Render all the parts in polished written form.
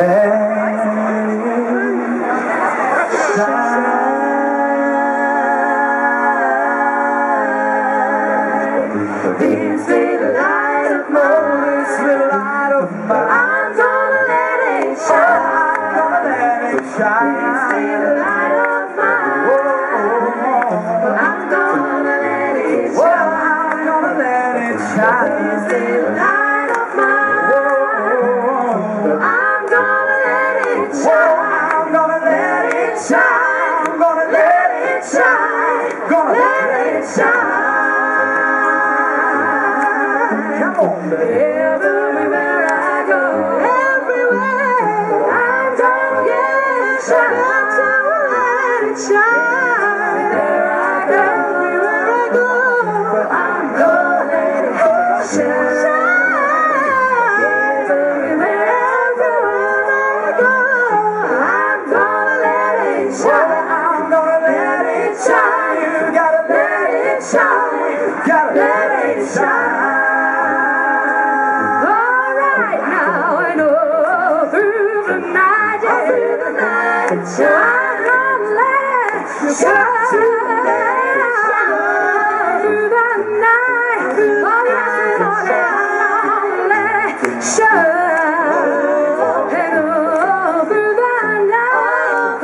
This little light of mine, this little light of mine, I'm gonna let it shine. I'm gonna let it shine. This little light of mine, I'm gonna let it shine. I'm gonna let it shine. This little light of mine, I'm gonna let it shine. I'm gonna let it shine. I'm gonna let it shine. Gonna let it shine. Everywhere I go, everywhere, I'm gonna get it shine. I'm gonna let it shine. Everywhere I go, I'm gonna let it shine. Everywhere I go, I'm gonna let it shine. I'm gonna let it shine. You gotta let it shine. You gotta let it shine. I'm gonna let it shine through the night. Oh, yeah, I'm gonna let it shine. And through the night,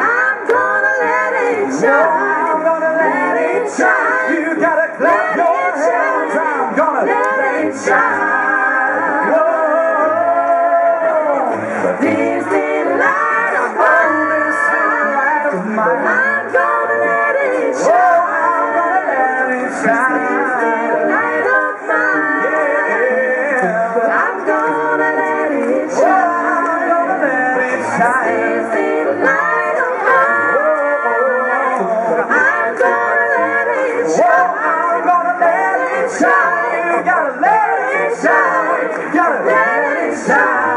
I'm gonna let it shine. I'm gonna let it shine. You gotta clap your hands. I'm gonna let it shine. I'm gonna let it shine. I'm gonna let it shine. This little light of mine. Yeah. I'm gonna let it shine. I'm gonna let it shine. This little light of mine. I'm gonna let it shine. I'm gonna let it shine. You gotta let it shine. You gotta let it shine.